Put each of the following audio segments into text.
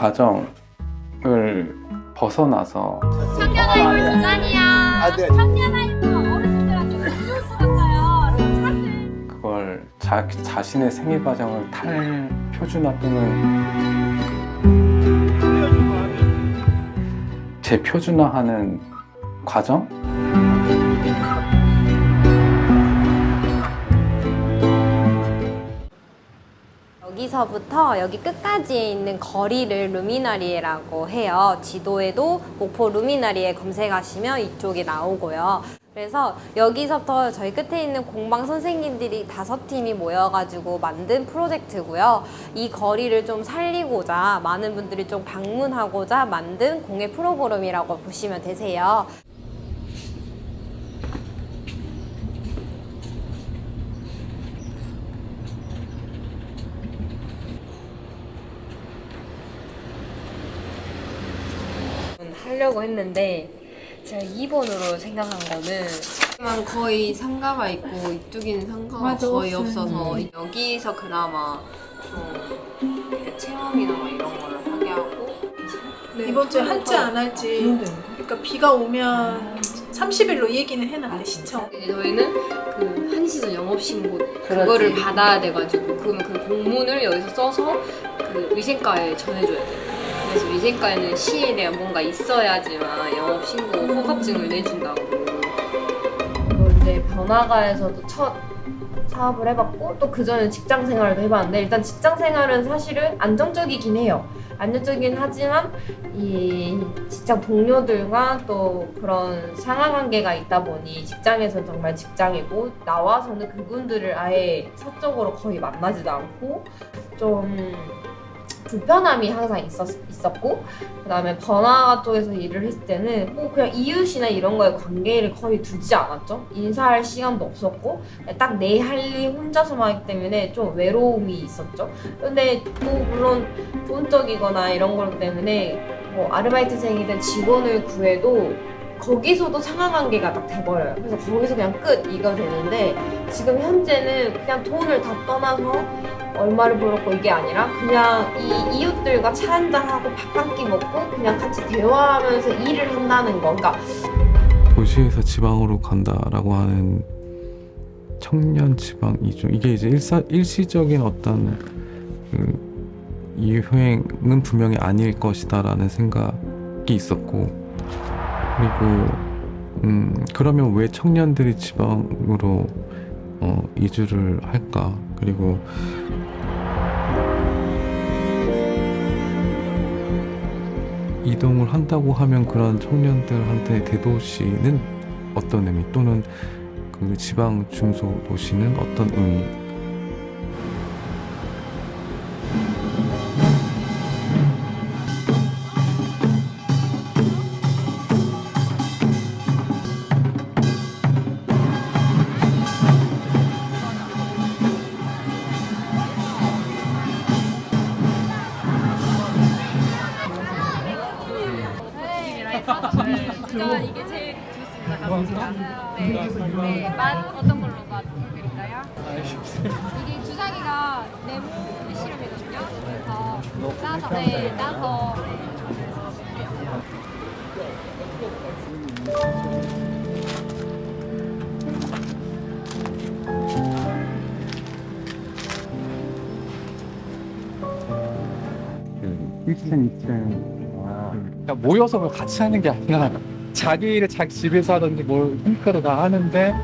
과정을 벗어나서 청년아이돌 주잔이야. 네. 청년아이돌 어르신들한테 음료수 같아요. 사실 그걸 자신의 생애 과정을 탈표준화 또는 재표준화하는 과정? 여기서부터 여기 끝까지에 있는 거리를 루미나리에라고 해요. 지도에도 목포 루미나리에 검색하시면 이쪽이 나오고요. 그래서 여기서부터 저희 끝에 있는 공방 선생님들이 5팀이 모여가지고 만든 프로젝트고요. 이 거리를 좀 살리고자 많은 분들이 좀 방문하고자 만든 공예 프로그램이라고 보시면 되세요. 하려고 했는데 제가 2번으로 생각한 거는 거의 상가가 있고 이쪽에는 상가가 거의 없어서 여기서 그나마 좀 이렇게 체험이나 막 이런 거를 하게 하고 이번 주에 할지 안 할지. 그러니까 비가 오면 30일로 얘기는 해놨대 시청. 이제 저희는 그 한시전 영업신고 그거를 받아야 돼가지고 그러면 그 공문을 여기서 써서 그 위생과에 전해줘야 돼요. 그래서 위생과에는 시에 대한 뭔가 있어야지만 영업신고 허가증을 내준다고. 이제 번화가에서도 첫 사업을 해봤고 또 그전에 직장 생활도 해봤는데 일단 직장 생활은 사실은 안정적이긴 해요. 안정적이긴 하지만 이 직장 동료들과 또 그런 상하관계가 있다 보니 직장에서는 정말 직장이고 나와서는 그분들을 아예 사적으로 거의 만나지도 않고 좀 불편함이 항상 있었고 그 다음에 번화가 쪽에서 일을 했을 때는 뭐 그냥 이웃이나 이런 거에 관계를 거의 두지 않았죠. 인사할 시간도 없었고 딱 내 할 일 혼자서만 하기 때문에 좀 외로움이 있었죠. 근데 또 물론 돈적이거나 이런 것 때문에 뭐 아르바이트생이든 직원을 구해도 거기서도 상하관계가 딱 돼버려요. 그래서 거기서 그냥 끝 이거 되는데 지금 현재는 그냥 돈을 다 떠나서 얼마를 벌었고 이게 아니라 그냥 이 이웃들과 차 한잔하고 밥 한 끼 먹고 그냥 같이 대화하면서 일을 한다는 거. 그러니까 도시에서 지방으로 간다라고 하는 청년 지방 이중, 이게 이제 일시적인 어떤 그 이유행은 분명히 아닐 것이다라는 생각이 있었고, 그리고 그러면 왜 청년들이 지방으로 이주를 할까? 그리고 이동을 한다고 하면 그런 청년들한테 대도시는 어떤 의미, 또는 그 지방 중소도시는 어떤 의미? 저는 이게 제일 좋습니다. 가성비가. 네. 맛 어떤 걸로 맛 드릴까요? 이게 주사기가 레몬 시럽이거든요. 그래서 짜서 짜서 그 1층, 2층 그러니까 모여서 뭐 같이 하는 게 아니라 자기 일을 자기 집에서 하든지 뭘 홈카로 다 하는데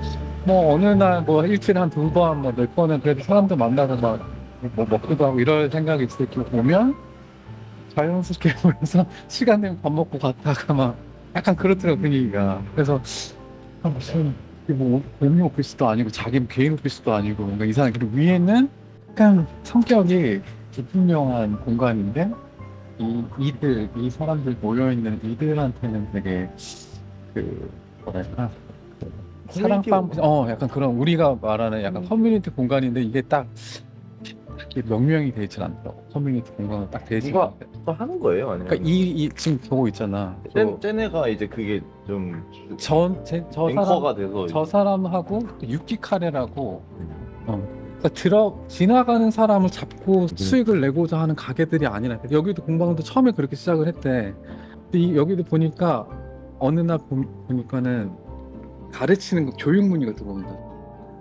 뭐 어느 날 뭐 일주일에 한 2번 뭐 몇 번은 그래도 사람들 만나서 막 뭐 먹기도 하고 이럴 생각이 있을 때 보면 자연스럽게 모여서 시간 되면 밥 먹고 갔다가 막 약간 그렇더라고 분위기가. 그래서 무슨 뭐 공유 오피스도 아니고 자기 개인 오피스도 아니고 뭔가 이상해. 그리고 위에는 약간 성격이 불분명한 공간인데 이 사람들 모여있는 이들한테는 되게 그 뭐랄까 사랑방 약간 그런 우리가 말하는 약간 커뮤니티 공간인데 이게 딱 이렇게 명명이 되지 않더라고. 커뮤니티 공간은 딱 되지 누가 않대. 또 하는 거예요? 아니면 그러니까 이 지금 보고 있잖아. 쟤네가 이제 그게 좀 저 앵커가 돼서 저 사람하고 유키 카레라고 지나가는 사람을 잡고 수익을 내고자 하는 가게들이 아니라 여기도 공방도 처음에 그렇게 시작을 했대. 근데 여기도 보니까 어느 날 보니까는 가르치는 거 교육 문의가 들어온다.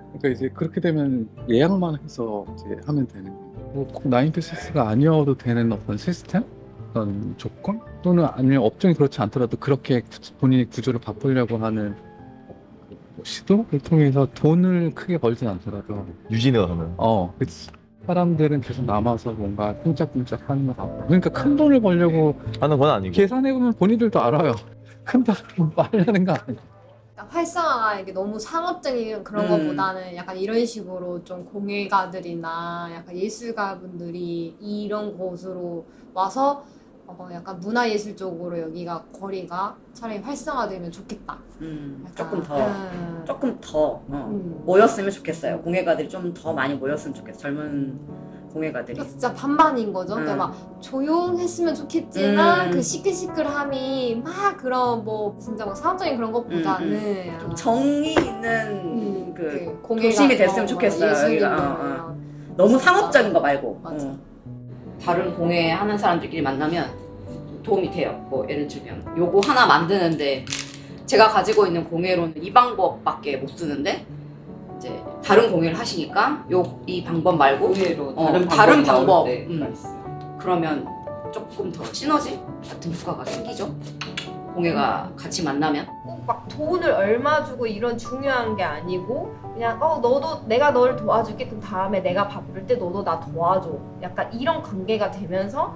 그러니까 이제 그렇게 되면 예약만 해서 이제 하면 되는 거예요. 뭐꼭 9to6가 아니어도 되는 어떤 시스템? 어떤 조건? 또는 아니면 업종이 그렇지 않더라도 그렇게 본인이 구조를 바꾸려고 하는 시도를 통해서 돈을 크게 벌진 않더라도 유진이가 가면 그치. 사람들은 계속 남아서 뭔가 꼼짝꼼짝 하는 것 같고 그러니까 큰 돈을 벌려고 하는 건 아니고 계산해보면 본인들도 알아요. 큰 돈을 빨려는 거 아니에요. 그러니까 활성화가 이게 너무 상업적인 그런 것보다는 약간 이런 식으로 좀 공예가들이나 약간 예술가분들이 이런 곳으로 와서 약간 문화예술 쪽으로 여기가 거리가 차라리 활성화되면 좋겠다. 약간, 조금 더 모였으면 좋겠어요. 공예가들이 좀 더 많이 모였으면 좋겠어요. 젊은 공예가들이. 그러니까 진짜 반반인 거죠. 그러니까 막 조용했으면 좋겠지만 그 시끌시끌함이 막 그런 뭐 진짜 막 상업적인 그런 것보다는 좀 정이 있는 그 공예가 도심이 됐으면 좋겠어요. 여기가 너무 상업적인 거 말고. 맞아. 다른 공예 하는 사람들끼리 만나면 도움이 돼요. 뭐 예를 들면 요거 하나 만드는데 제가 가지고 있는 공예로는 이 방법밖에 못 쓰는데 이제 다른 공예를 하시니까 이 방법 말고 다른 방법 그러면 조금 더 시너지 같은 효과가 생기죠. 공예가 같이 만나면 꼭 막 돈을 얼마 주고 이런 중요한 게 아니고 그냥 너도 내가 너를 도와줄게 그럼 다음에 내가 바쁠 때 너도 나 도와줘 약간 이런 관계가 되면서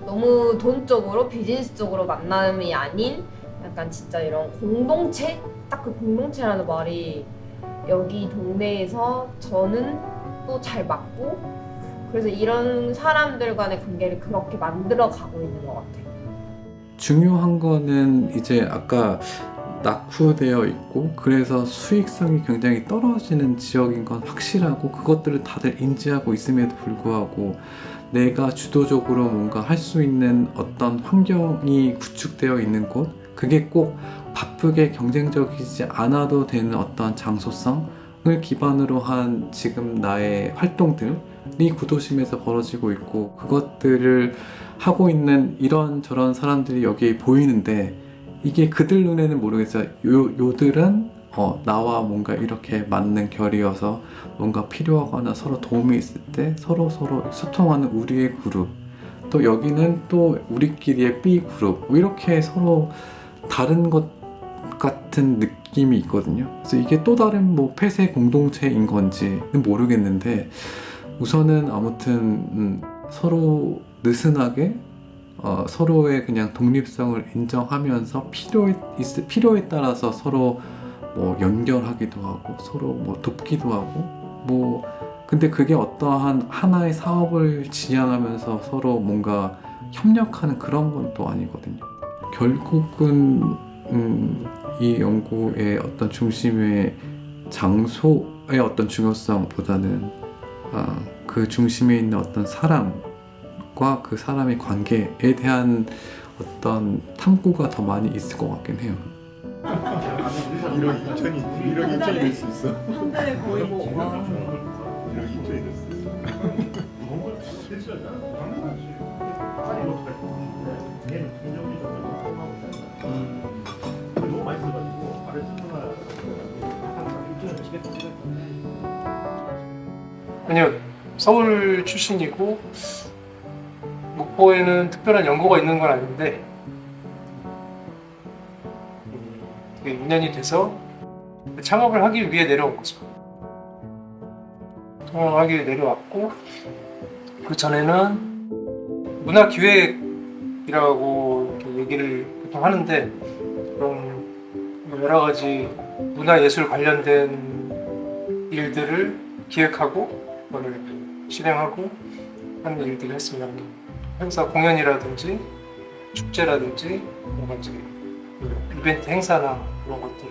너무 돈적으로 비즈니스적으로 만남이 아닌 약간 진짜 이런 공동체 딱 그 공동체라는 말이 여기 동네에서 저는 또 잘 맞고 그래서 이런 사람들 간의 관계를 그렇게 만들어 가고 있는 것 같아요. 중요한 거는 이제 아까 낙후되어 있고 그래서 수익성이 굉장히 떨어지는 지역인 건 확실하고 그것들을 다들 인지하고 있음에도 불구하고 내가 주도적으로 뭔가 할 수 있는 어떤 환경이 구축되어 있는 곳 그게 꼭 바쁘게 경쟁적이지 않아도 되는 어떤 장소성을 기반으로 한 지금 나의 활동들이 구도심에서 벌어지고 있고 그것들을 하고 있는 이런저런 사람들이 여기에 보이는데 이게 그들 눈에는 모르겠어요. 요들은 나와 뭔가 이렇게 맞는 결이어서 뭔가 필요하거나 서로 도움이 있을 때 서로 소통하는 우리의 그룹 또 여기는 또 우리끼리의 B 그룹 이렇게 서로 다른 것 같은 느낌이 있거든요. 그래서 이게 또 다른 뭐 폐쇄 공동체인 건지는 모르겠는데 우선은 아무튼 서로 느슨하게 서로의 그냥 독립성을 인정하면서 필요에 따라서 서로 뭐 연결하기도 하고 서로 뭐 돕기도 하고 뭐 근데 그게 어떠한 하나의 사업을 지향하면서 서로 뭔가 협력하는 그런 건 또 아니거든요. 결국은 이 연구의 어떤 중심의 장소의 어떤 중요성보다는 그 중심에 있는 어떤 사람과 그 사람의 관계에 대한 어떤 탐구가 더 많이 있을 것 같긴 해요. 1억 2천이 될 수 있어. 한 달에 거의 뭐 1억 2천이 될 수 있어. 아니요, 서울 출신이고 목포에는 특별한 연고가 있는 건 아닌데 되게 2년이 돼서 창업을 하기 위해 내려온 거죠. 창업하기 위해 내려왔고 그 전에는 문화기획이라고 이렇게 얘기를 보통 하는데 그런 여러 가지 문화예술 관련된 일들을 기획하고 그거를 실행하고 하는 일들을 했습니다. 행사 공연이라든지 축제라든지 여러 가지 이벤트 행사나 그런 것들을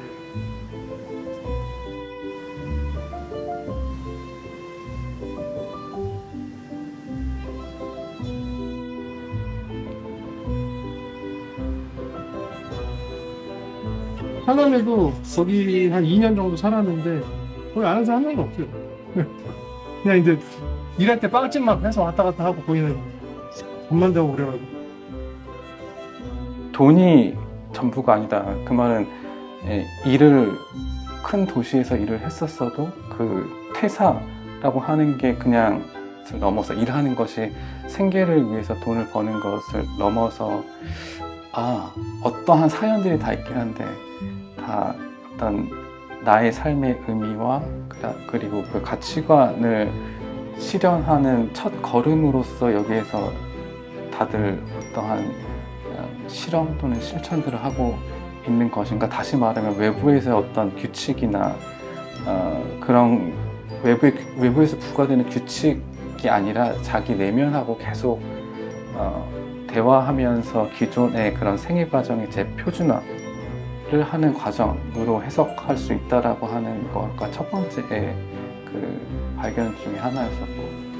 하남에도 거기 한 2년 정도 살았는데 거기 아는 사람 한 명도 없어요. 그냥 이제 일할 때 빵집만 해서 왔다 갔다 하고 거기는 돈만 되고 그래가지고. 돈이 전부가 아니다. 그 말은 큰 도시에서 일을 했었어도 그 퇴사라고 하는 게 그냥 넘어서 일하는 것이 생계를 위해서 돈을 버는 것을 넘어서 어떠한 사연들이 다 있긴 한데 다 어떤 나의 삶의 의미와 그리고 그 가치관을 실현하는 첫 걸음으로서 여기에서 다들 어떠한 실험 또는 실천들을 하고 있는 것인가. 다시 말하면 외부에서 어떤 규칙이나 그런 외부에서 부과되는 규칙이 아니라 자기 내면하고 계속 대화하면서 기존의 그런 생애 과정의 재표준화를 하는 과정으로 해석할 수 있다라고 하는 것과 첫 번째 그 발견 중에 하나였었고.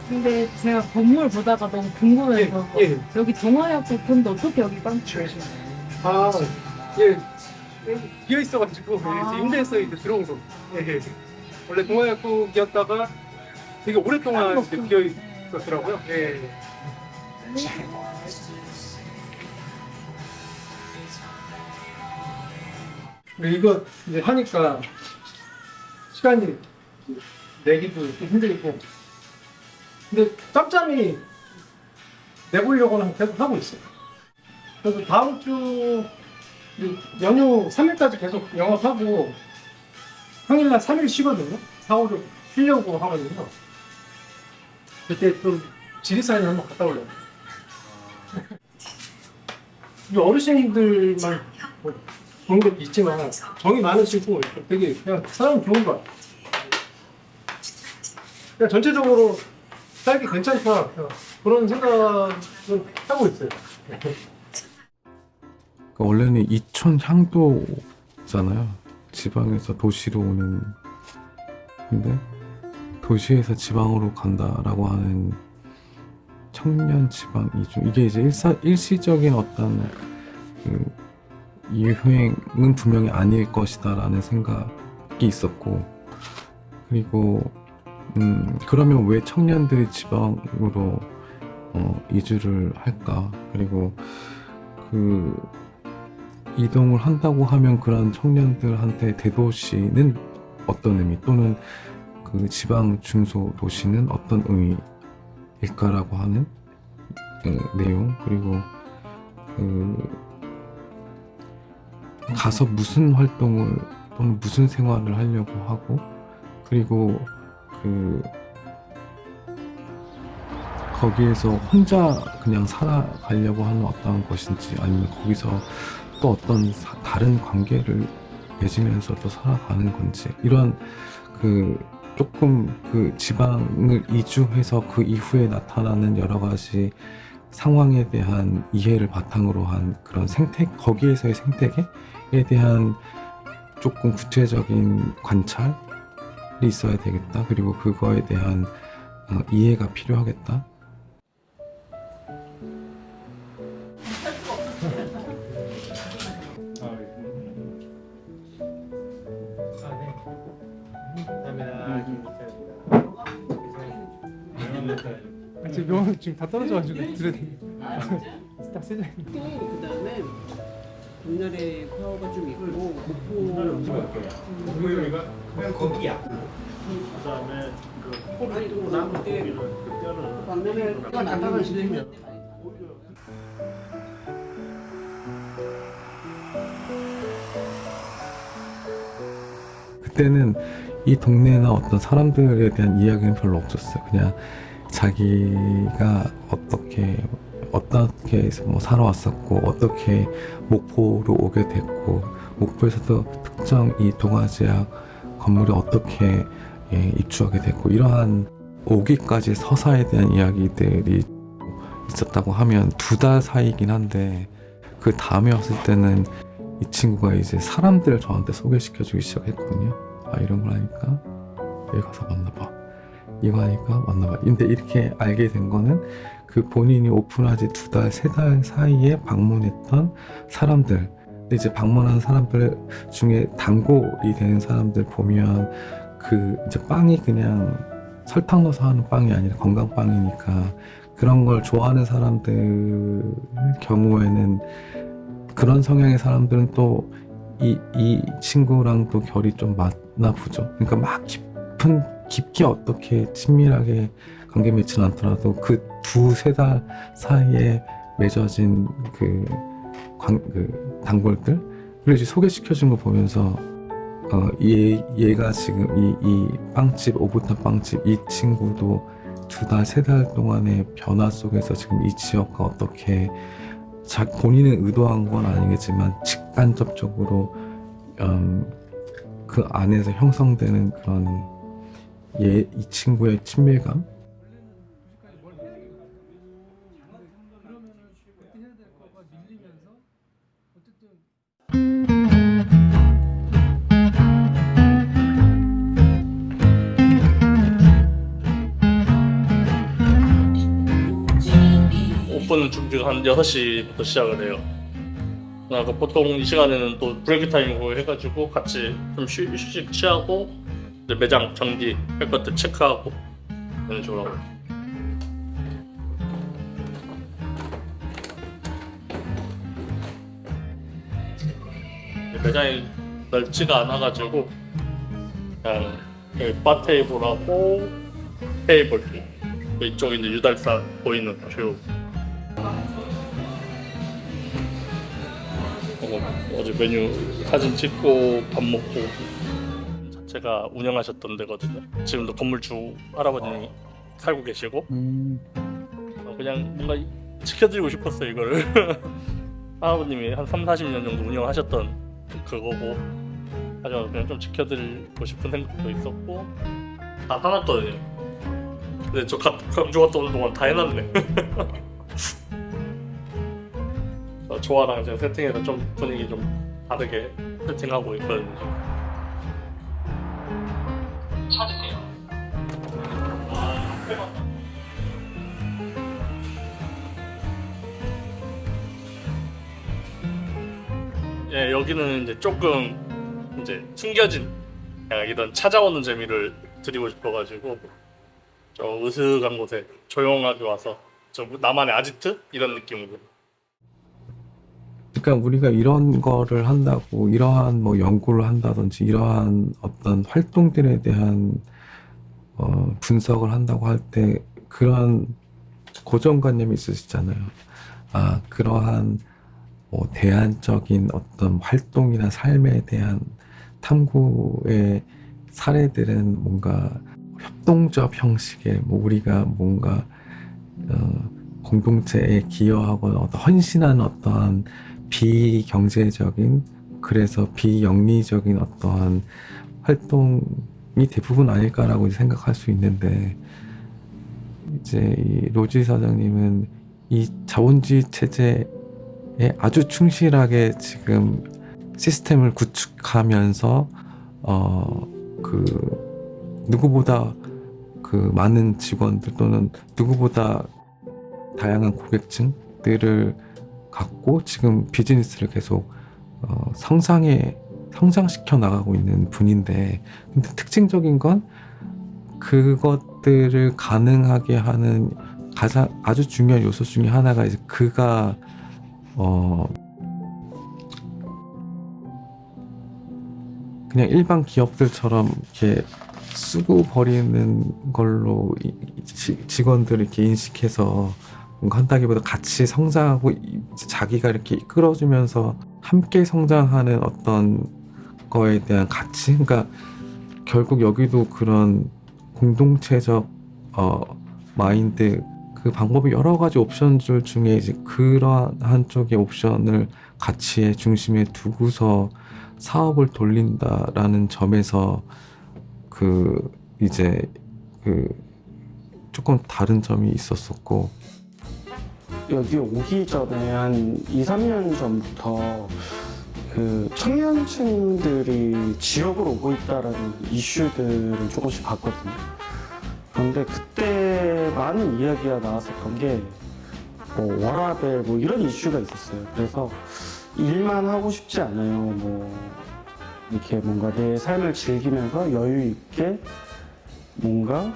근데 제가 건물 보다가 너무 궁금해서 예. 여기 동아약국 근데 어떻게 여기 빵집? 예. 비어 있어가지고 이제 임대해서 이제 들어온 거. 예. 원래 동아약국이었다가 되게 오랫동안 이제 비어 있었더라고요. 예. 이거 이제 하니까 시간이 내기도 좀 힘들고, 근데 짬짬이 내보려고는 계속 하고 있어요. 그래서 다음 주 연휴 3일까지 계속 영업하고 평일날 3일 쉬거든요. 4, 5를 쉬려고 하거든요. 그때 좀 지리산에 한번 갔다 오려고. 이 어르신들만 그런 것도 있지만 정이 많으시고 되게 그냥 사람 좋은 것 같아요. 그냥 전체적으로 살기 괜찮다 그런 생각은 하고 있어요. 원래는 이촌 향도잖아요. 지방에서 도시로 오는. 근데 도시에서 지방으로 간다라고 하는 청년 지방 이주, 이게 이제 일시적인 어떤 그 유행은 분명히 아닐 것이다라는 생각이 있었고, 그리고 그러면 왜 청년들이 지방으로 이주를 할까? 그리고 그 이동을 한다고 하면 그런 청년들한테 대도시는 어떤 의미, 또는 그 지방 중소 도시는 어떤 의미일까라고 하는 내용, 그리고 가서 무슨 활동을 또는 무슨 생활을 하려고 하고, 그리고 거기에서 혼자 그냥 살아가려고 하는 어떤 것인지, 아니면 거기서 또 어떤 다른 관계를 맺으면서 또 살아가는 건지, 이런 조금 지방을 이주해서 그 이후에 나타나는 여러 가지 상황에 대한 이해를 바탕으로 한 그런 거기에서의 생태계에 대한 조금 구체적인 관찰이 있어야 되겠다. 그리고 그거에 대한 이해가 필요하겠다. 지금 명함이 지금 다 떨어져가지고 드려야 돼. 딱 세 장. 그다음에 옛날에 파워가 좀 있고 목포 그냥 거기야. 그다음에 그 호랑이도 나무 떼기는 그 뼈는 방면에 갖다가 실리면 그때는 이 동네나 어떤 사람들에 대한 이야기는 별로 없었어요. 그냥 자기가 어떻게 해서 뭐 살아왔었고, 어떻게 목포로 오게 됐고, 목포에서도 특정 이 동아제약 건물에 어떻게 입주하게 됐고, 이러한 오기까지 서사에 대한 이야기들이 있었다고 하면 2달 사이긴 한데, 그 다음에 왔을 때는 이 친구가 이제 사람들을 저한테 소개시켜주기 시작했거든요. 아 이런 걸 하니까 여기 가서 만나봐, 이거 하니까 만나봐. 근데 이렇게 알게 된 거는 그 본인이 오픈하지 2달, 3달 사이에 방문했던 사람들, 근데 이제 방문한 사람들 중에 단골이 되는 사람들 보면 그 이제 빵이 그냥 설탕 넣어서 하는 빵이 아니라 건강빵이니까 그런 걸 좋아하는 사람들 경우에는 그런 성향의 사람들은 또 이 친구랑 또 결이 좀 맞나 보죠. 그러니까 막 깊게 어떻게 친밀하게 관계 맺지는 않더라도 그 2-3달 사이에 맺어진 그 단골들, 그리고 이제 소개시켜준 거 보면서 얘가 지금 이 빵집, 오붓한 빵집 이 친구도 2달, 3달 동안의 변화 속에서 지금 이 지역과 어떻게 본인은 의도한 건 아니겠지만 직간접적으로 그 안에서 형성되는 그런 이 친구의 친밀감, 오픈 준비가 한 6시부터 시작을 해요. 그러니까 보통 이 시간에는 또 브레이크 타임이고 해가지고 같이 좀 휴식 취하고 이제 매장 정리할 것들 체크하고 이런 식으로 하고. 매장이 넓지가 않아가지고 그냥 여기 바 테이블하고 테이블, 이쪽에 이제 유달산 보이는 뷰. 어제 메뉴 사진 찍고 밥 먹고. 자체가 운영하셨던 데거든요. 지금도 건물주 할아버님이 살고 계시고 그냥 뭔가 지켜드리고 싶었어요 이거를. 할아버님이 한 30-40년 정도 운영하셨던 그거고 하지만 그냥 좀 지켜드리고 싶은 생각도 있었고 다 사놨거든요. 근데 저 광주 갔다 오는 동안 다 해놨네. 조화랑 제가 세팅해서 좀 분위기 좀 다르게 세팅하고 있거든요. 찾으세요. 예, 여기는 이제 조금 이제 숨겨진 약간 이런 찾아오는 재미를 드리고 싶어가지고 저 으슥한 곳에 조용하게 와서 저 나만의 아지트 이런 느낌으로. 그러니까 우리가 이런 거를 한다고 이러한 뭐 연구를 한다든지 이러한 어떤 활동들에 대한 분석을 한다고 할 때 그러한 고정관념이 있으시잖아요. 아, 그러한 뭐 대안적인 어떤 활동이나 삶에 대한 탐구의 사례들은 뭔가 협동조합 형식의 뭐 우리가 뭔가 공동체에 기여하거나 어떤 헌신하는 어떠한 비경제적인, 그래서 비영리적인 어떠한 활동이 대부분 아닐까라고 생각할 수 있는데, 이제 이 로지 사장님은 이 자본주의 체제에 아주 충실하게 지금 시스템을 구축하면서 그 누구보다 그 많은 직원들 또는 누구보다 다양한 고객층들을 갖고 지금 비즈니스를 계속 성장시켜 나가고 있는 분인데, 근데 특징적인 건 그것들을 가능하게 하는 가장 아주 중요한 요소 중에 하나가 이제 그가 그냥 일반 기업들처럼 이렇게 쓰고 버리는 걸로 직원들을 이렇게 인식해서 뭔가 한다기보다 같이 성장하고 자기가 이렇게 이끌어주면서 함께 성장하는 어떤 거에 대한 가치, 그러니까 결국 여기도 그런 공동체적 마인드, 그 방법이 여러 가지 옵션들 중에 이제 그러한 쪽의 옵션을 가치의 중심에 두고서 사업을 돌린다라는 점에서 그 이제 그 조금 다른 점이 있었었고, 여기 오기 전에 한 2-3년 전부터 그 청년층들이 지역으로 오고 있다라는 이슈들을 조금씩 봤거든요. 그런데 그때 많은 이야기가 나왔었던 게 뭐 워라밸 뭐 이런 이슈가 있었어요. 그래서 일만 하고 싶지 않아요. 뭐 이렇게 뭔가 내 삶을 즐기면서 여유 있게 뭔가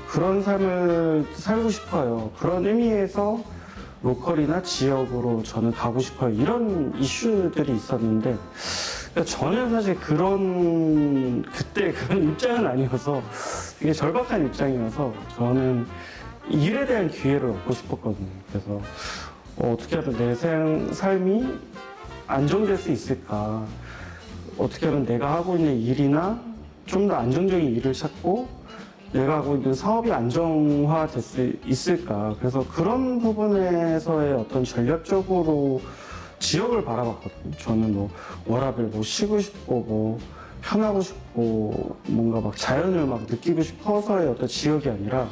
그런 삶을 살고 싶어요. 그런 의미에서 로컬이나 지역으로 저는 가고 싶어요. 이런 이슈들이 있었는데 그러니까 저는 사실 그때 그런 입장은 아니어서 되게 절박한 입장이어서 저는 일에 대한 기회를 얻고 싶었거든요. 그래서 어떻게 하면 내 삶이 안정될 수 있을까? 어떻게 하면 내가 하고 있는 일이나 좀 더 안정적인 일을 찾고 내가 하고 있는 사업이 안정화될 수 있을까? 그래서 그런 부분에서의 어떤 전략적으로 지역을 바라봤거든요. 저는 뭐 워라밸 뭐 쉬고 싶고 뭐 편하고 싶고 뭔가 막 자연을 막 느끼고 싶어서의 어떤 지역이 아니라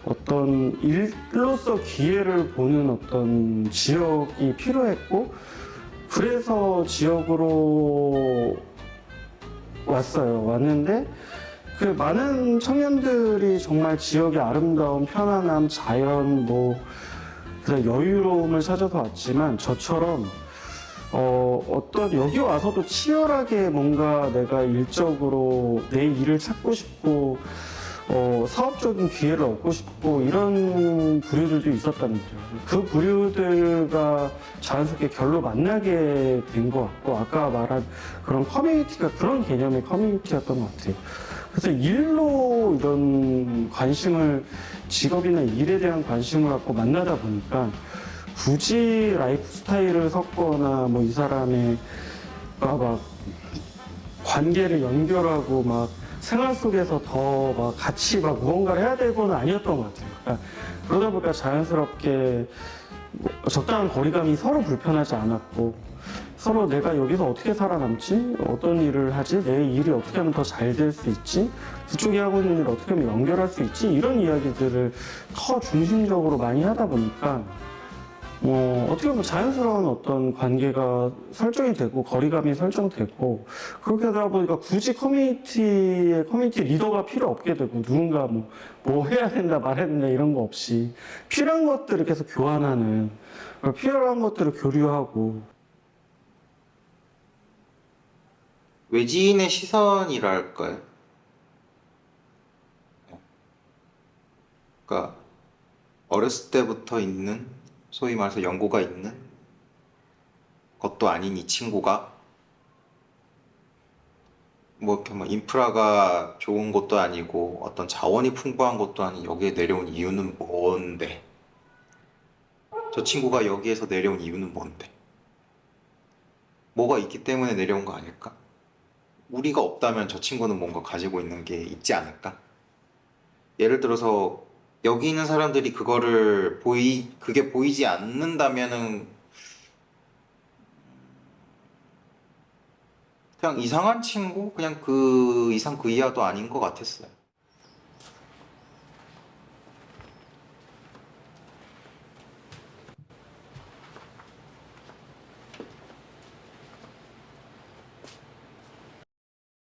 어떤 일로서 기회를 보는 어떤 지역이 필요했고 그래서 지역으로 왔는데 그 많은 청년들이 정말 지역의 아름다움, 편안함, 자연, 뭐 그런 여유로움을 찾아서 왔지만 저처럼 어떤 여기 와서도 치열하게 뭔가 내가 일적으로 내 일을 찾고 싶고 사업적인 기회를 얻고 싶고 이런 부류들도 있었다는 거죠. 그 부류들과 자연스럽게 결로 만나게 된 것 같고 아까 말한 그런 커뮤니티가 그런 개념의 커뮤니티였던 것 같아요. 그래서 일로 이런 관심을 직업이나 일에 대한 관심을 갖고 만나다 보니까 굳이 라이프 스타일을 섞거나 뭐 이 사람의 막 관계를 연결하고 막 생활 속에서 더 막 같이 막 무언가를 해야 될 건 아니었던 것 같아요. 그러니까 그러다 보니까 자연스럽게 적당한 거리감이 서로 불편하지 않았고 서로 내가 여기서 어떻게 살아남지? 어떤 일을 하지? 내 일이 어떻게 하면 더 잘 될 수 있지? 그쪽이 하고 있는 일을 어떻게 하면 연결할 수 있지? 이런 이야기들을 더 중심적으로 많이 하다 보니까 어떻게 보면 자연스러운 어떤 관계가 설정이 되고 거리감이 설정되고 그렇게 하다 보니까 굳이 커뮤니티 리더가 필요 없게 되고 누군가 뭐 해야 된다 말해야 된다 이런 거 없이 필요한 것들을 계속 교환하는 필요한 것들을 교류하고 외지인의 시선이랄까요? 그러니까 어렸을 때부터 있는 소위 말해서 연고가 있는 것도 아닌 이 친구가 뭐 이렇게 뭐 인프라가 좋은 것도 아니고 어떤 자원이 풍부한 것도 아닌 여기에 내려온 이유는 뭔데? 저 친구가 여기에서 내려온 이유는 뭔데? 뭐가 있기 때문에 내려온 거 아닐까? 우리가 없다면 저 친구는 뭔가 가지고 있는 게 있지 않을까? 예를 들어서 여기 있는 사람들이 그게 보이지 않는다면은 그냥 이상한 친구? 그냥 그 이상 그 이하도 아닌 것 같았어요.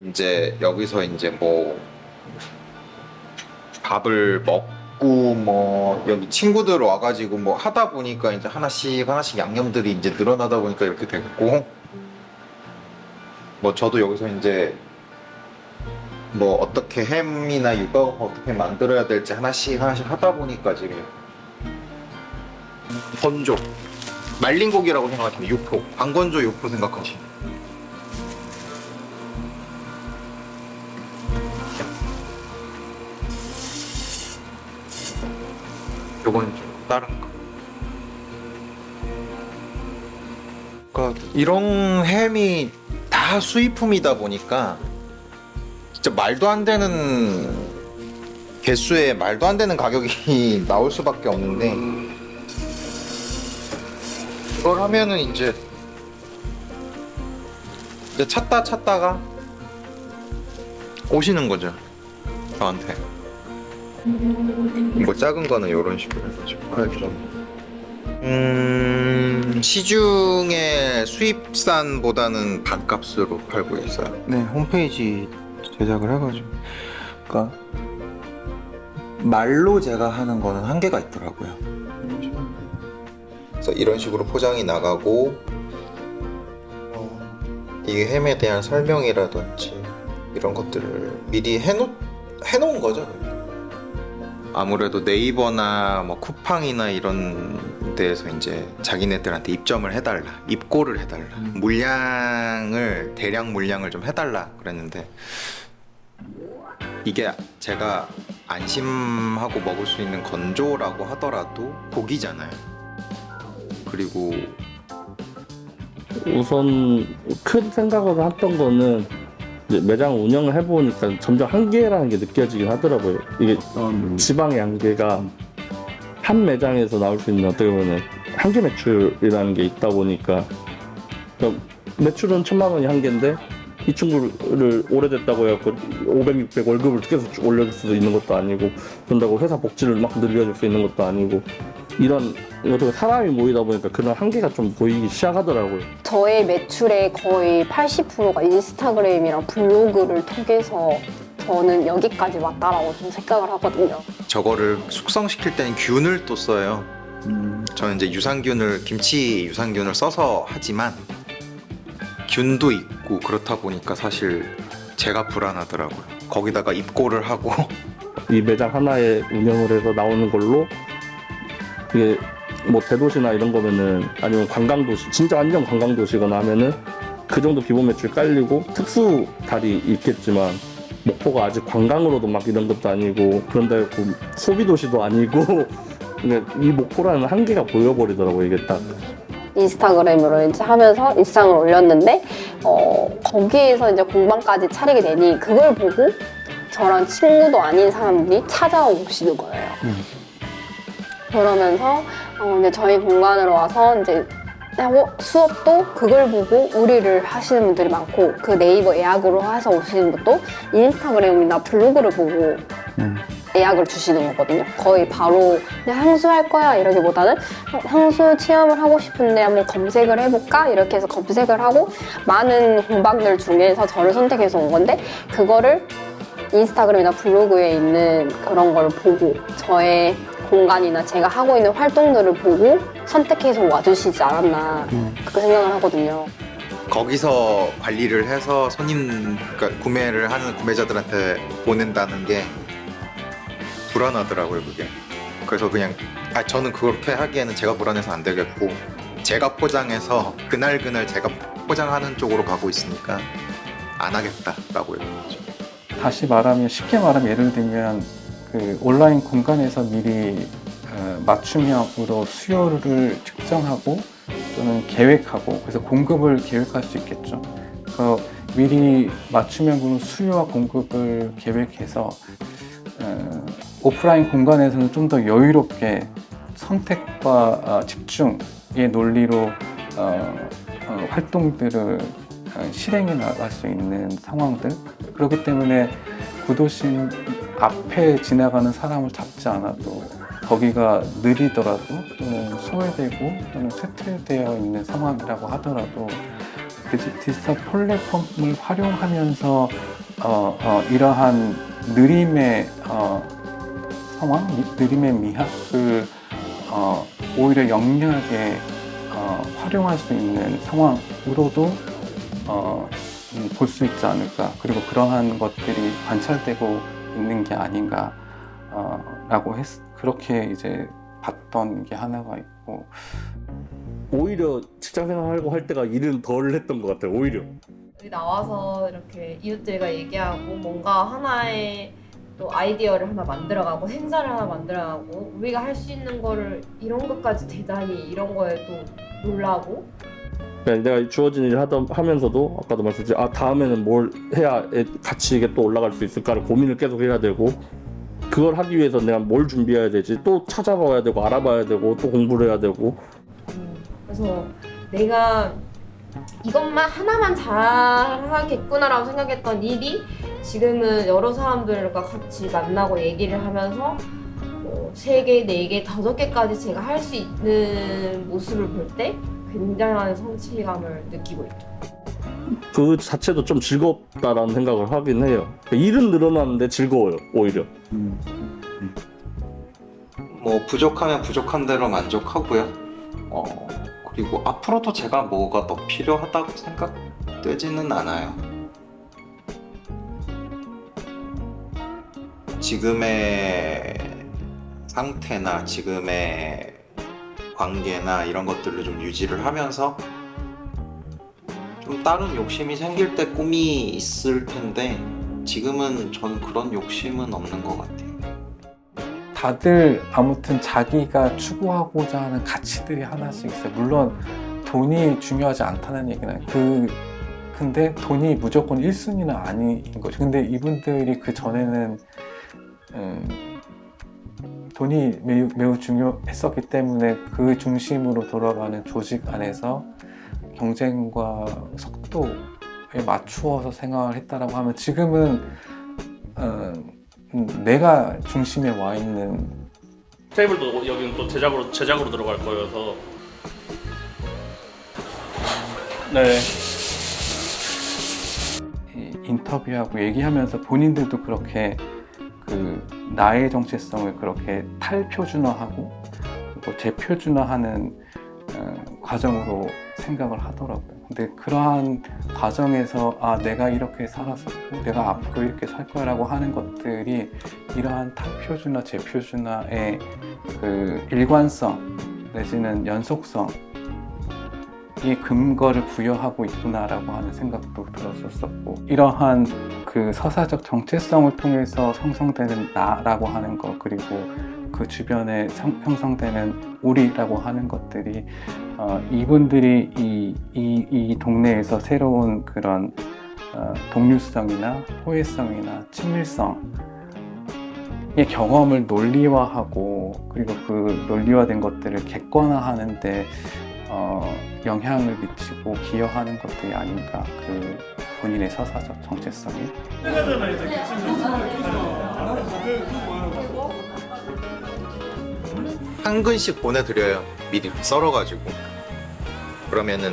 이제 여기서 이제 뭐 밥을 먹고 뭐 여기 친구들 와가지고 뭐 하다 보니까 이제 하나씩 양념들이 이제 늘어나다 보니까 이렇게 됐고 뭐 저도 여기서 이제 뭐 어떻게 햄이나 육아 어떻게 만들어야 될지 하나씩 하다 보니까 지금 건조 말린 고기라고 생각하시면 육포 방건조 육포 생각하시면 요건 좀 다른 거. 그러니까 이런 햄이 다 수입품이다 보니까 진짜 말도 안 되는 개수에 말도 안 되는 가격이 나올 수밖에 없는데 그걸 하면은 이제 찾다가 오시는 거죠 저한테. 뭐 작은 거는 이런 식으로 해가지고 좀 시중의 수입산보다는 반값으로 팔고 있어요. 네, 홈페이지 제작을 해가지고. 그러니까 말로 제가 하는 거는 한계가 있더라고요. 그래서 이런 식으로 포장이 나가고 이 햄에 대한 설명이라든지 이런 것들을 미리 해놓은 거죠. 아무래도 네이버나 뭐 쿠팡이나 이런 데에서 이제 자기네들한테 입점을 해달라, 입고를 해달라, 대량 물량을 좀 해달라 그랬는데, 이게 제가 안심하고 먹을 수 있는 건조라고 하더라도 고기잖아요. 그리고 우선 큰 생각으로 했던 거는 이제 매장 운영을 해보니까 점점 한계라는 게 느껴지긴 하더라고요. 이게 지방의 한계가 한 매장에서 나올 수 있는 어떻게 보면 한계 매출이라는 게 있다 보니까, 그러니까 매출은 1,000만 원이 한계인데 이 친구를 오래됐다고 해갖고 500, 600 월급을 계속 올려줄 수도 있는 것도 아니고, 그런다고 회사 복지를 막 늘려줄 수 있는 것도 아니고, 이런 어떻게 사람이 모이다 보니까 그런 한계가 좀 보이기 시작하더라고요. 저의 매출의 거의 80%가 인스타그램이랑 블로그를 통해서 저는 여기까지 왔다라고 좀 생각을 하거든요. 저거를 숙성시킬 때는 균을 또 써요. 저는 이제 김치 유산균을 써서 하지만 균도 있고 그렇다 보니까 사실 제가 불안하더라고요. 거기다가 입고를 하고 이 매장 하나에 운영을 해서 나오는 걸로, 이게 뭐 대도시나 이런 거면은, 아니면 관광도시, 진짜 완전 관광도시거나 하면은 그 정도 기본 매출 깔리고 특수 달이 있겠지만, 목포가 아직 관광으로도 막 이런 것도 아니고 그런데 소비 도시도 아니고 그러니까 이 목포라는 한계가 보여버리더라고요. 이게 딱 인스타그램으로 이제 하면서 일상을 올렸는데 거기에서 이제 공방까지 차리게 되니 그걸 보고 저랑 친구도 아닌 사람들이 찾아오시는 거예요. 그러면서 이제 저희 공간으로 와서 이제 수업도 그걸 보고 우리를 하시는 분들이 많고, 그 네이버 예약으로 해서 오시는 분도 인스타그램이나 블로그를 보고 예약을 주시는 거거든요. 거의 바로 그냥 향수 할 거야 이러기보다는 향수 체험을 하고 싶은데 한번 검색을 해볼까? 이렇게 해서 검색을 하고 많은 공방들 중에서 저를 선택해서 온 건데, 그거를 인스타그램이나 블로그에 있는 그런 걸 보고 저의 공간이나 제가 하고 있는 활동들을 보고 선택해서 와주시지 않았나 그렇게 생각을 하거든요. 거기서 관리를 해서 그러니까 구매를 하는 구매자들한테 보낸다는 게 불안하더라고요, 그게. 그래서 그냥 저는 그렇게 하기에는 제가 불안해서 안 되겠고, 제가 포장해서 그날 제가 포장하는 쪽으로 가고 있으니까 안 하겠다라고 얘기했죠. 다시 말하면, 쉽게 말하면 예를 들면 그 온라인 공간에서 미리 맞춤형으로 수요를 측정하고 또는 계획하고, 그래서 공급을 계획할 수 있겠죠. 그래서 미리 맞춤형으로 수요와 공급을 계획해서 오프라인 공간에서는 좀 더 여유롭게 선택과 집중의 논리로 활동들을 실행해 나갈 수 있는 상황들, 그렇기 때문에 구도심 앞에 지나가는 사람을 잡지 않아도 거기가 느리더라도 또는 소외되고 또는 쇠퇴되어 있는 상황이라고 하더라도 디지털 플랫폼을 활용하면서 이러한 느림의 상황, 느림의 미학을 오히려 영리하게 활용할 수 있는 상황으로도 볼 수 있지 않을까. 그리고 그러한 것들이 관찰되고 있는 게 아닌가 라고 그렇게 이제 봤던 게 하나가 있고, 오히려 직장 생활하고 할 때가 일은 덜 했던 것 같아요. 오히려 여기 나와서 이렇게 이웃들과 얘기하고 뭔가 하나의 또 아이디어를 하나 만들어가고 행사를 하나 만들어가고 우리가 할 수 있는 거를 이런 것까지 대단히 이런 거에 또 놀라고, 내가 주어진 일을 하면서도 아까도 말씀드렸지, 다음에는 뭘 해야 같이 이게 또 올라갈 수 있을까를 고민을 계속 해야 되고, 그걸 하기 위해서 내가 뭘 준비해야 되지, 또 찾아봐야 되고 알아봐야 되고 또 공부를 해야 되고. 그래서 내가 이것만 하나만 잘하겠구나라고 생각했던 일이 지금은 여러 사람들과 같이 만나고 얘기를 하면서 3개, 4개, 5개까지 제가 할 수 있는 모습을 볼 때 굉장한 성취감을 느끼고 있죠. 그 자체도 좀 즐겁다라는 생각을 하긴 해요. 일은 늘어나는데 즐거워요, 오히려. 뭐 부족하면 부족한 대로 만족하고요. 그리고 앞으로도 제가 뭐가 더 필요하다고 생각되지는 않아요. 지금의 상태나 지금의 관계나 이런 것들을 좀 유지를 하면서 좀 다른 욕심이 생길 때 꿈이 있을 텐데 지금은 전 그런 욕심은 없는 것 같아요. 다들 아무튼 자기가 추구하고자 하는 가치들이 하나씩 있어요. 물론 돈이 중요하지 않다는 얘기는 근데 돈이 무조건 1순위는 아닌 거죠. 근데 이분들이 그 전에는 돈이 매우 중요했었기 때문에 그 중심으로 돌아가는 조직 안에서 경쟁과 속도에 맞추어서 생각을 했다라고 하면 지금은 내가 중심에 와 있는 테이블도 여기는 또 제작으로 들어갈 거여서 네. 인터뷰하고 얘기하면서 본인들도 그렇게 그 나의 정체성을 그렇게 탈표준화하고 그리고 재표준화하는 과정으로 생각을 하더라고요. 근데 그러한 과정에서 내가 이렇게 살았었고 내가 앞으로 이렇게 살 거라고 하는 것들이 이러한 탈표준화, 재표준화의 그 일관성 내지는 연속성에 근거를 부여하고 있구나라고 하는 생각도 들었었고 이러한 그 서사적 정체성을 통해서 형성되는 나라고 하는 것 그리고 그 주변에 형성되는 우리라고 하는 것들이 이분들이 이 동네에서 새로운 그런 독립성이나 호혜성이나 친밀성의 경험을 논리화하고 그리고 그 논리화된 것들을 객관화하는데 영향을 미치고 기여하는 것들이 아닌가 그 본인의 서사적 정체성이 한 근씩 보내드려요. 미리 썰어가지고. 그러면은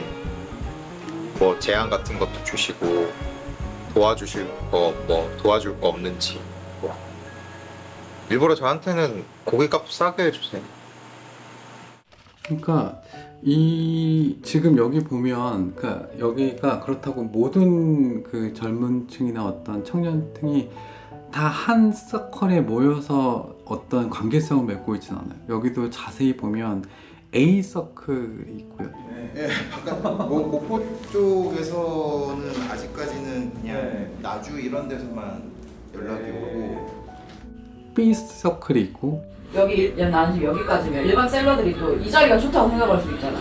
뭐 제안 같은 것도 주시고 도와주실 거 뭐 도와줄 거 없는지 뭐. 일부러 저한테는 고깃값 싸게 해주세요. 그러니까 지금 여기 보면 그러니까 여기가 그렇다고 모든 그 젊은 층이나 어떤 청년층이 다 한 서클에 모여서 어떤 관계성을 맺고 있진 않아요. 여기도 자세히 보면 A 서클이 있고요. 네, 아까 목포 쪽에서는 아직까지는 그냥 나주 이런 데서만 연락이 오고 B 서클이 있고 나는 지금 여기까지면 일반 셀러들이 또 이 자리가 좋다고 생각할 수 있잖아.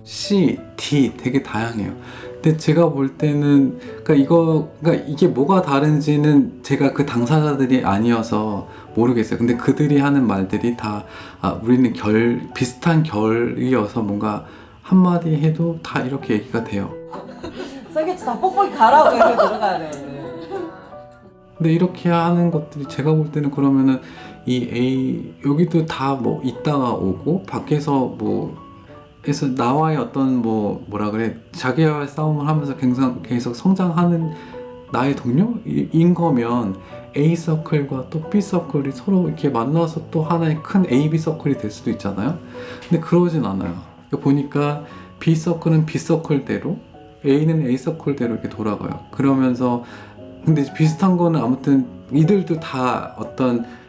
C, D 되게 다양해요. 근데 제가 볼 때는 그러니까 이게 뭐가 다른지는 제가 그 당사자들이 아니어서 모르겠어요. 근데 그들이 하는 말들이 다 우리는 비슷한 결이어서 뭔가 한마디 해도 다 이렇게 얘기가 돼요. 셀게치 다 뻑뻑이 가라고 해서 들어가야 되는데. 근데 이렇게 하는 것들이 제가 볼 때는 그러면은 이 A 여기도 다 뭐 있다가 오고 밖에서 뭐 그래서 나와의 어떤 뭐라 그래 자기와의 싸움을 하면서 계속 성장하는 나의 동료인 거면 A 서클과 또 B 서클이 서로 이렇게 만나서 또 하나의 큰 A, B 서클이 될 수도 있잖아요. 근데 그러진 않아요. 보니까 B 서클은 B 서클대로 A는 A 서클대로 이렇게 돌아가요. 그러면서 근데 비슷한 거는 아무튼 이들도 다 어떤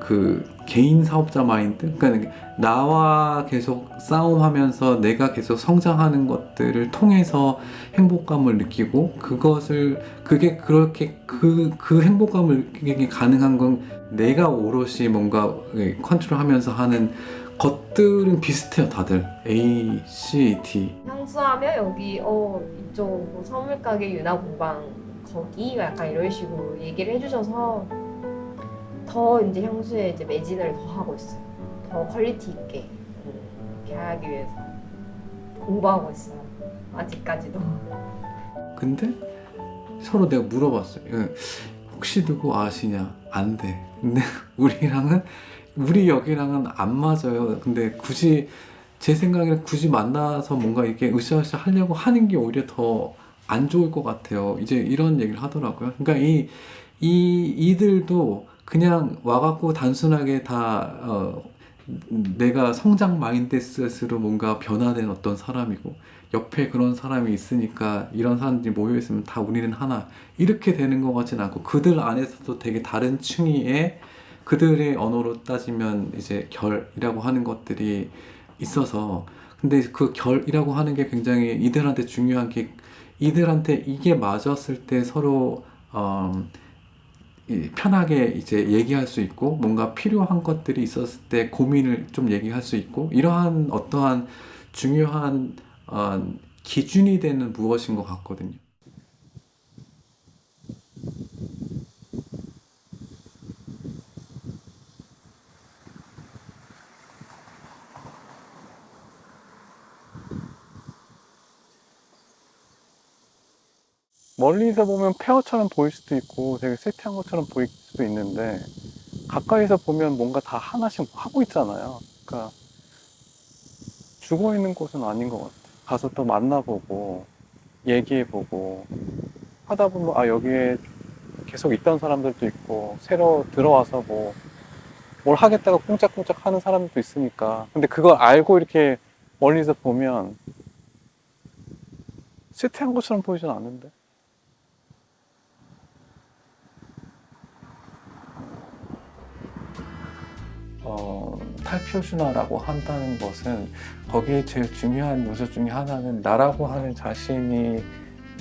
그 개인 사업자 마인드, 그러니까 나와 계속 싸움하면서 내가 계속 성장하는 것들을 통해서 행복감을 느끼고 그게 그렇게 그 행복감을 느끼기 가능한 건 내가 오롯이 뭔가 컨트롤하면서 하는 것들은 비슷해요. 다들 A, C, D. 향수하면 여기 이쪽 뭐 선물가게 유나공방 거기 약간 이런 식으로 얘기를 해주셔서 더 이제 향수에 이제 매진을 더 하고 있어요. 더 퀄리티 있게 이렇게 하기 위해서 공부하고 있어요. 아직까지도. 근데 서로 내가 물어봤어요. 혹시 누구 아시냐? 안 돼. 근데 우리랑은 우리 역이랑은 안 맞아요. 근데 굳이 제 생각에는 굳이 만나서 뭔가 이렇게 으쌰으쌰 하려고 하는 게 오히려 더 안 좋을 것 같아요. 이제 이런 얘기를 하더라고요. 그러니까 이들도 그냥 와갖고 단순하게 다 내가 성장 마인드셋으로 뭔가 변화된 어떤 사람이고 옆에 그런 사람이 있으니까 이런 사람들이 모여있으면 다 우리는 하나 이렇게 되는 것 같지는 않고 그들 안에서도 되게 다른 층위에 그들의 언어로 따지면 이제 결이라고 하는 것들이 있어서 근데 그 결이라고 하는 게 굉장히 이들한테 중요한 게 이들한테 이게 맞았을 때 서로 편하게 이제 얘기할 수 있고 뭔가 필요한 것들이 있었을 때 고민을 좀 얘기할 수 있고 이러한 어떠한 중요한 기준이 되는 무엇인 것 같거든요. 멀리서 보면 폐허처럼 보일 수도 있고 되게 세트한 것처럼 보일 수도 있는데 가까이서 보면 뭔가 다 하나씩 하고 있잖아요. 그러니까 죽어 있는 곳은 아닌 것 같아요. 가서 또 만나보고 얘기해보고 하다 보면 아 여기에 계속 있던 사람들도 있고 새로 들어와서 뭐 뭘 하겠다고 꿍짝꿍짝 하는 사람들도 있으니까 근데 그걸 알고 이렇게 멀리서 보면 세트한 것처럼 보이진 않는데 탈표준화라고 한다는 것은 거기에 제일 중요한 요소 중에 하나는 나라고 하는 자신이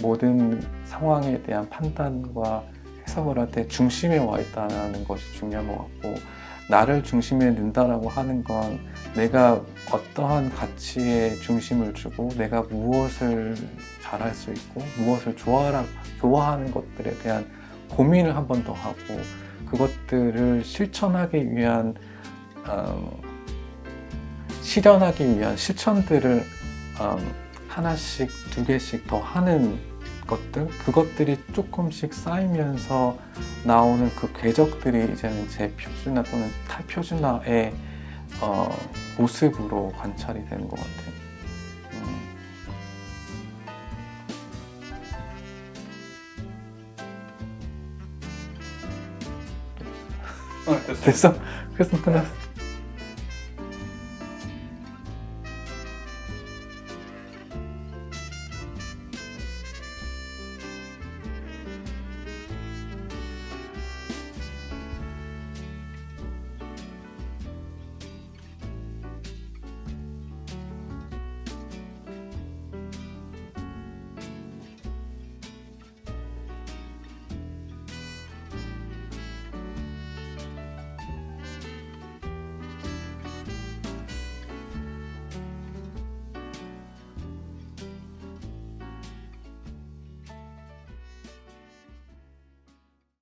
모든 상황에 대한 판단과 해석을 할 때 중심에 와 있다는 것이 중요한 것 같고 나를 중심에 둔다라고 하는 건 내가 어떠한 가치에 중심을 주고 내가 무엇을 잘할 수 있고 무엇을 좋아하는 것들에 대한 고민을 한 번 더 하고 그것들을 실천하기 위한 실현하기 위한 실천들을 하나씩 두 개씩 더 하는 것들 그것들이 조금씩 쌓이면서 나오는 그 궤적들이 이제는 재표준화 또는 탈표준화의 모습으로 관찰이 되는 것 같아요. 됐어? 그래서 끝났어.